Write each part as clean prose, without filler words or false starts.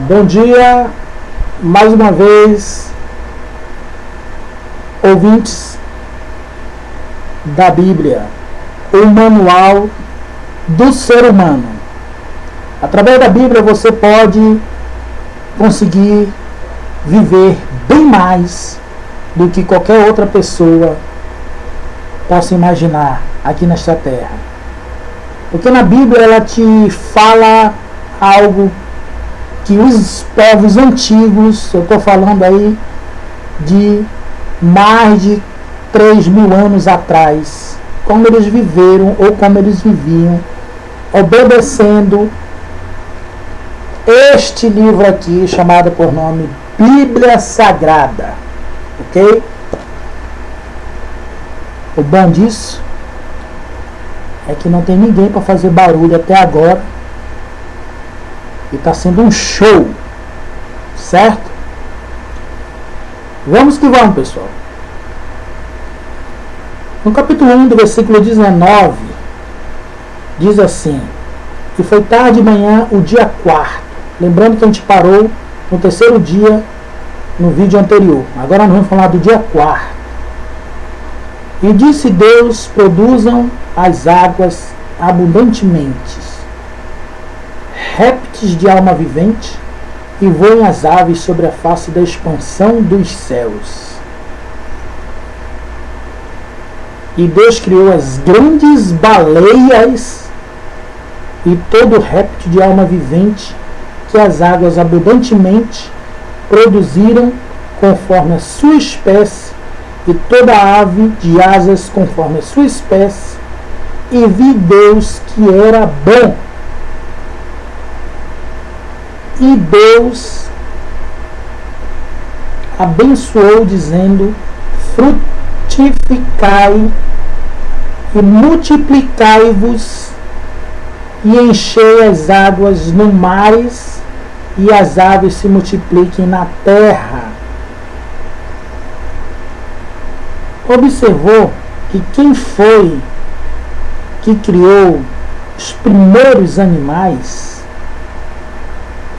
Bom dia, mais uma vez, ouvintes da Bíblia, o manual do ser humano. Através da Bíblia você pode conseguir viver bem mais do que qualquer outra pessoa possa imaginar aqui nesta terra. Porque na Bíblia ela te fala algo que os povos antigos, eu estou falando aí de mais de 3.000 anos atrás, como eles viveram ou como eles viviam, obedecendo este livro aqui, chamado por nome Bíblia Sagrada, ok? O bom disso é que não tem ninguém para fazer barulho até agora. E está sendo um show, certo? Vamos que vamos, pessoal. No capítulo 1 do versículo 19, diz assim: e foi tarde de manhã, o dia 4º. Lembrando que a gente parou no 3º dia no vídeo anterior. Agora nós vamos falar do dia 4º. E disse Deus: produzam as águas abundantemente répteis de alma vivente, e voem as aves sobre a face da expansão dos céus. E Deus criou as grandes baleias e todo réptil de alma vivente que as águas abundantemente produziram conforme a sua espécie, e toda ave de asas conforme a sua espécie. E vi Deus que era bom. E Deus abençoou, dizendo: frutificai e multiplicai-vos, e enchei as águas no mares, e as aves se multipliquem na terra. Observou que quem foi que criou os primeiros animais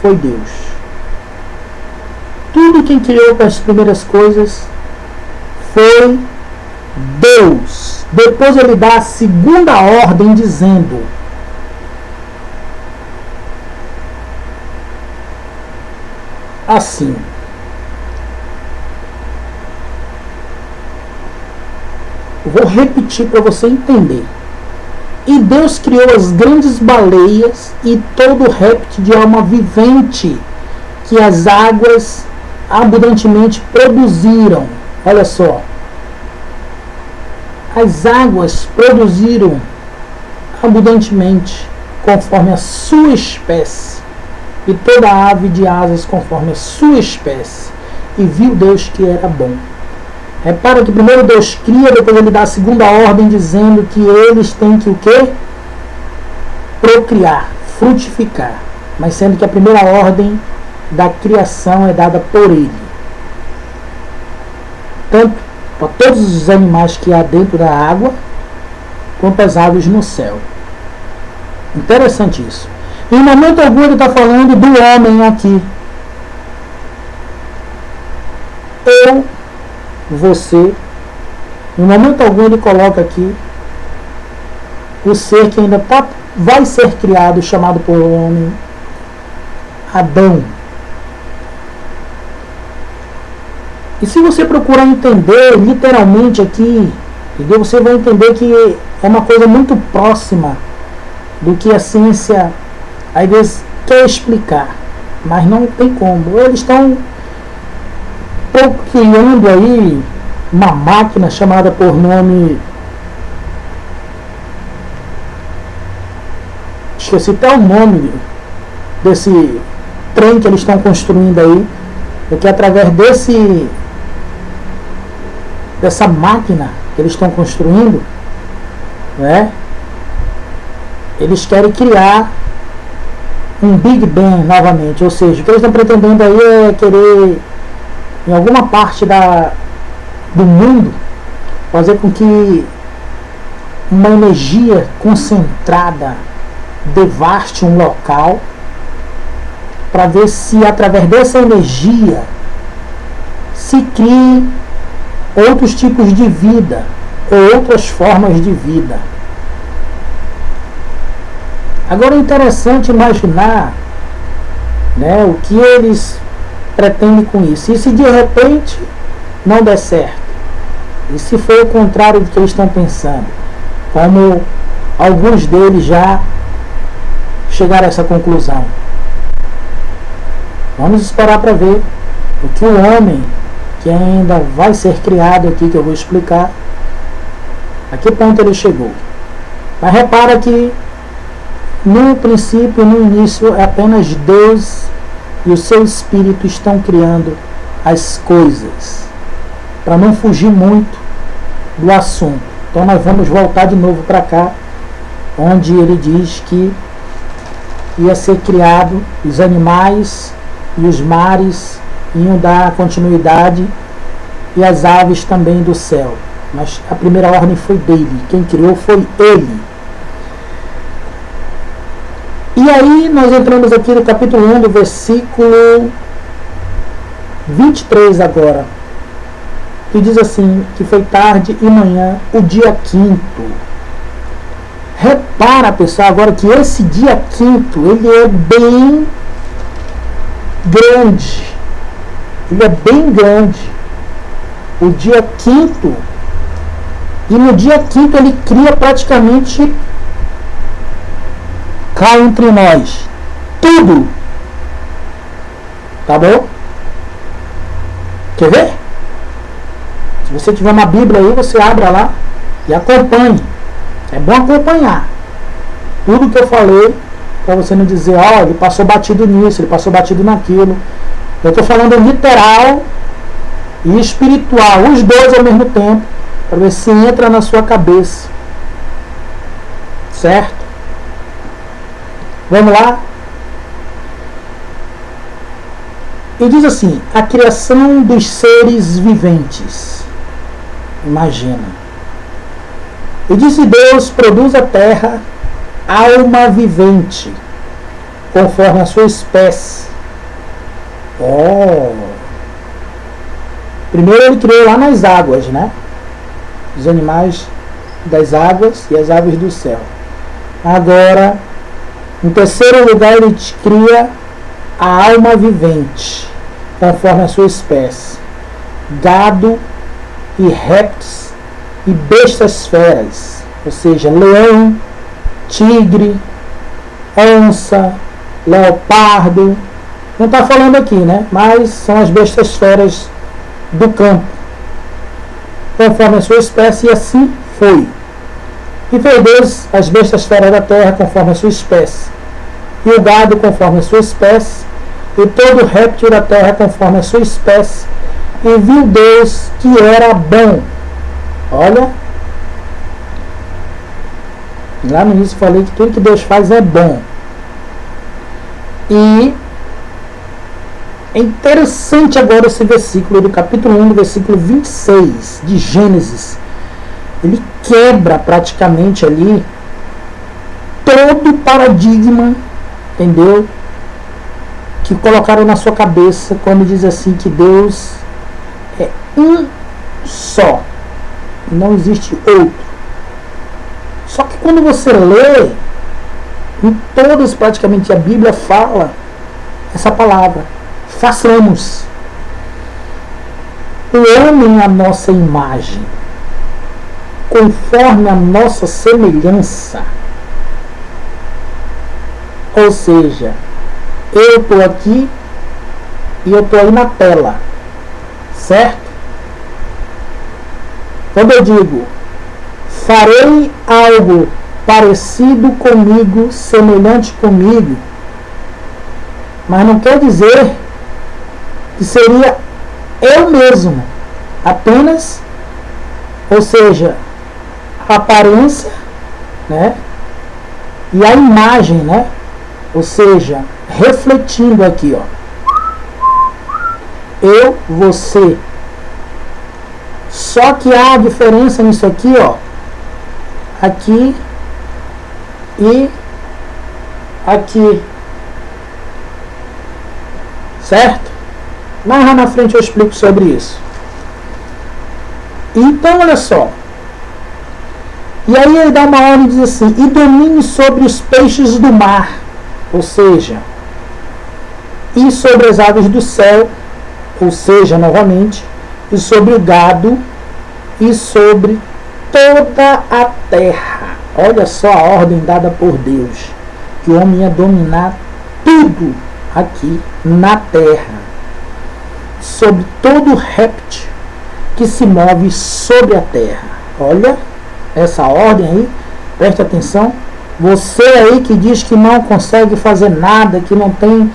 foi Deus. Tudo quem criou as primeiras coisas foi Deus. Depois ele dá a segunda ordem, dizendo: assim. Vou repetir para você entender. E Deus criou as grandes baleias e todo réptil de alma vivente que as águas abundantemente produziram. Olha só. As águas produziram abundantemente conforme a sua espécie, e toda ave de asas conforme a sua espécie. E viu Deus que era bom. Repara que primeiro Deus cria, depois ele dá a segunda ordem, dizendo que eles têm que o quê? Procriar, frutificar. Mas sendo que a primeira ordem da criação é dada por ele. Tanto para todos os animais que há dentro da água, quanto as aves no céu. Interessante isso. Em momento algum ele está falando do homem aqui. Eu, você, em momento algum ele coloca aqui o ser que ainda vai ser criado, chamado por homem, Adão. E se você procurar entender literalmente aqui, entendeu? Você vai entender que é uma coisa muito próxima do que a ciência às vezes quer explicar, mas não tem como. Eles estão criando aí uma máquina chamada por nome, esqueci até o nome desse trem que eles estão construindo aí, porque através dessa máquina que eles estão construindo, né, eles querem criar um Big Bang novamente. Ou seja, o que eles estão pretendendo aí é querer, em alguma parte do mundo, fazer com que uma energia concentrada devaste um local para ver se através dessa energia se crie outros tipos de vida ou outras formas de vida. Agora é interessante imaginar, né, o que eles pretendem com isso. E se de repente não der certo? E se for o contrário do que eles estão pensando? Como alguns deles já chegaram a essa conclusão. Vamos esperar para ver o que o homem, que ainda vai ser criado aqui, que eu vou explicar, a que ponto ele chegou. Mas repara que no princípio, no início, é apenas Deus e o seu Espírito estão criando as coisas, para não fugir muito do assunto. Então nós vamos voltar de novo para cá, onde ele diz que ia ser criado os animais e os mares, iam dar continuidade, e as aves também do céu. Mas a primeira ordem foi dele, quem criou foi ele. E aí nós entramos aqui no capítulo 1, do versículo 23 agora, que diz assim, que foi tarde e manhã, o dia 5º. Repara, pessoal, agora que esse dia 5º, ele é bem grande. Ele é bem grande. O dia 5º, e no dia 5º ele cria praticamente cá entre nós tudo. Tá bom? Quer ver? Se você tiver uma Bíblia aí, você abra lá e acompanhe. É bom acompanhar tudo que eu falei, para você não dizer, ó, ele passou batido nisso, ele passou batido naquilo. Eu estou falando literal e espiritual, os dois ao mesmo tempo, para ver se entra na sua cabeça. Certo? Vamos lá? E diz assim, a criação dos seres viventes. Imagina. E disse Deus, produz a terra alma vivente, conforme a sua espécie. Primeiro ele criou lá nas águas, né? Os animais das águas e as aves do céu. Agora, em terceiro lugar, ele cria a alma vivente, conforme a sua espécie. Gado e répteis e bestas feras, ou seja, leão, tigre, onça, leopardo. Não está falando aqui, né? Mas são as bestas feras do campo, conforme a sua espécie, e assim foi. E fez Deus as bestas feras da terra conforme a sua espécie, e o gado conforme a sua espécie, e todo réptil da terra conforme a sua espécie. E viu Deus que era bom. Olha, lá no início eu falei que tudo que Deus faz é bom. E é interessante agora esse versículo do capítulo 1, do versículo 26 de Gênesis. Ele quebra praticamente ali todo o paradigma, entendeu? Que colocaram na sua cabeça quando diz assim que Deus é um só, não existe outro. Só que quando você lê, em todas praticamente a Bíblia fala essa palavra, façamos o homem à nossa imagem, conforme a nossa semelhança. Ou seja, eu estou aqui e eu estou aí na tela, certo? Quando eu digo, farei algo parecido comigo, semelhante comigo, mas não quer dizer que seria eu mesmo, apenas, ou seja, a aparência, né? E a imagem, né? Ou seja, refletindo aqui, ó. Eu, você. Só que há a diferença nisso aqui, ó. Aqui e aqui. certo? Mais lá na frente eu explico sobre isso. Então, olha só. E aí ele dá uma ordem e diz assim: e domine sobre os peixes do mar, ou seja, e sobre as aves do céu, ou seja, novamente, e sobre o gado, e sobre toda a terra. Olha só a ordem dada por Deus, que o homem ia dominar tudo aqui na terra, sobre todo réptil que se move sobre a terra. Olha essa ordem aí, preste atenção. Você aí que diz que não consegue fazer nada, que não tem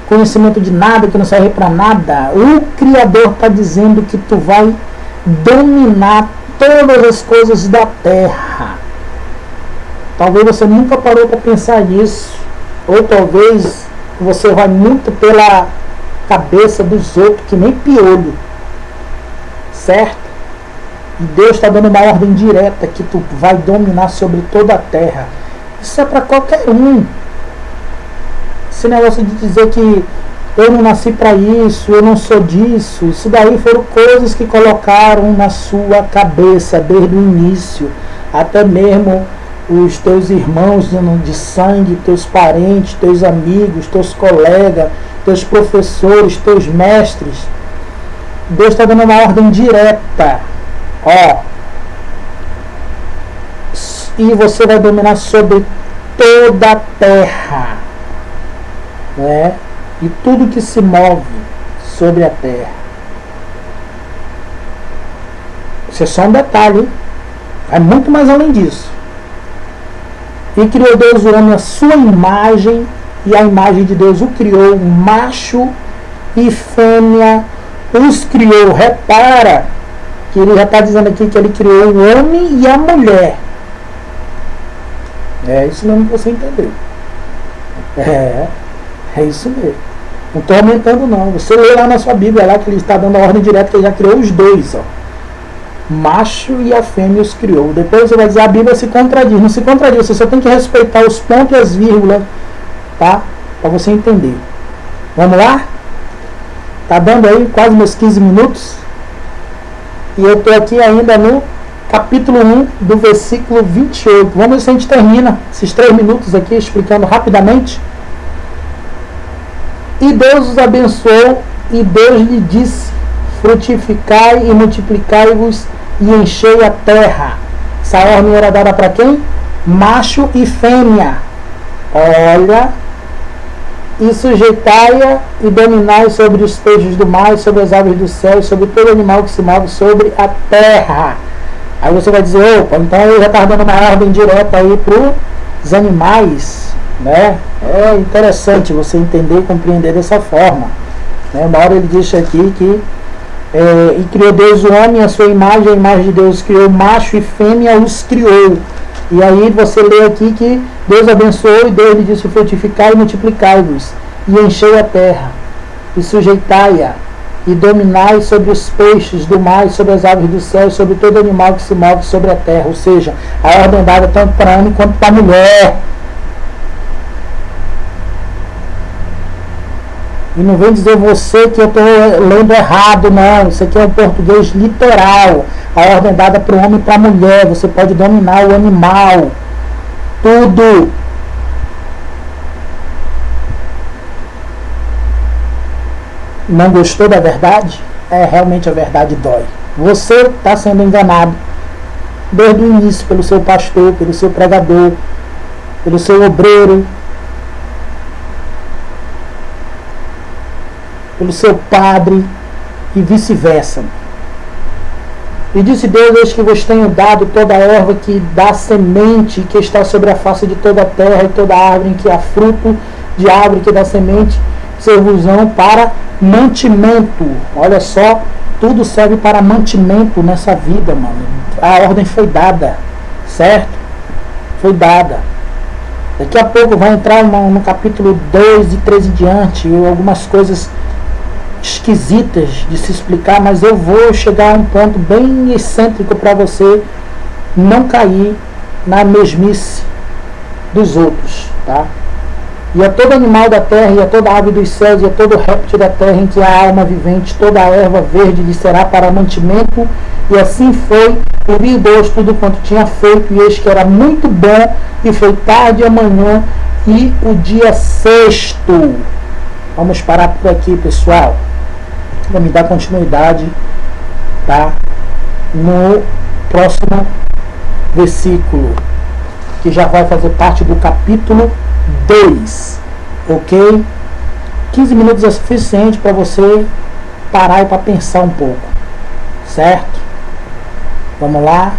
conhecimento de nada, que não serve para nada, o Criador está dizendo que tu vai dominar todas as coisas da terra. Talvez você nunca parou para pensar nisso, ou talvez você vai muito pela cabeça dos outros, que nem piolho, certo? E Deus está dando uma ordem direta que tu vai dominar sobre toda a terra. Isso é para qualquer um. Esse negócio de dizer que eu não nasci para isso, eu não sou disso, isso daí foram coisas que colocaram na sua cabeça desde o início. Até mesmo os teus irmãos de sangue, teus parentes, teus amigos, teus colegas, teus professores, teus mestres. Deus está dando uma ordem direta. Ó, e você vai dominar sobre toda a terra, né? E tudo que se move sobre a terra. Isso é só um detalhe, hein? É muito mais além disso. E criou Deus o homem à sua imagem, e a imagem de Deus o criou, macho e fêmea os criou. Repara que ele já está dizendo aqui que ele criou o homem e a mulher. É isso mesmo que você entendeu. É isso mesmo. Não estou aumentando não. Você lê lá na sua Bíblia lá que ele está dando a ordem direta que ele já criou os dois, ó. Macho e a fêmea os criou. Depois você vai dizer a Bíblia se contradiz. Não se contradiz, você só tem que respeitar os pontos e as vírgulas, tá? Para você entender. Vamos lá? Tá dando aí quase meus 15 minutos. E eu estou aqui ainda no capítulo 1 do versículo 28. Vamos ver se a gente termina esses 3 minutos aqui explicando rapidamente. E Deus os abençoou, e Deus lhe disse: frutificai e multiplicai-vos e enchei a terra. Essa ordem era dada para quem? Macho e fêmea. Olha, e sujeitai-a e dominai sobre os peixes do mar, sobre as aves do céu, sobre todo animal que se move sobre a terra. Aí você vai dizer: opa, então eu já estava dando uma ordem direta aí para os animais, né? É interessante você entender e compreender dessa forma, né? Uma hora ele diz aqui que e criou Deus o homem à sua imagem, a imagem de Deus criou, macho e fêmea os criou. E aí você lê aqui que Deus abençoou, e Deus lhe disse: frutificai e multiplicai-vos e enchei a terra e sujeitai-a e dominai sobre os peixes do mar, sobre as aves do céu, sobre todo animal que se move sobre a terra. Ou seja, a ordem dada tanto para homem quanto para mulher. E não vem dizer você que eu estou lendo errado, não. Isso aqui é um português literal. A ordem dada para o homem e para a mulher. Você pode dominar o animal. Tudo. Não gostou da verdade? Realmente a verdade dói. Você está sendo enganado desde o início pelo seu pastor, pelo seu pregador, pelo seu obreiro, pelo seu padre e vice-versa. E disse Deus: eis que vos tenho dado toda a erva que dá semente, que está sobre a face de toda a terra, e toda árvore em que há fruto de árvore que dá semente, servos-ão para mantimento. Olha só, tudo serve para mantimento nessa vida, mano. A ordem foi dada, certo? Foi dada. Daqui a pouco vai entrar no capítulo 2 de 13 em diante, algumas coisas esquisitas de se explicar, mas eu vou chegar a um ponto bem excêntrico para você não cair na mesmice dos outros, tá? E a todo animal da terra, e a toda ave dos céus, e a todo réptil da terra, entre a alma vivente, toda a erva verde lhe será para mantimento. E assim foi, e viu Deus tudo quanto tinha feito, e eis que era muito bom, e foi tarde amanhã, e o dia sexto. Vamos parar por aqui, pessoal. Vamos dar continuidade, tá? No próximo versículo, que já vai fazer parte do capítulo 2, ok? 15 minutos é suficiente para você parar e para pensar um pouco, certo? Vamos lá.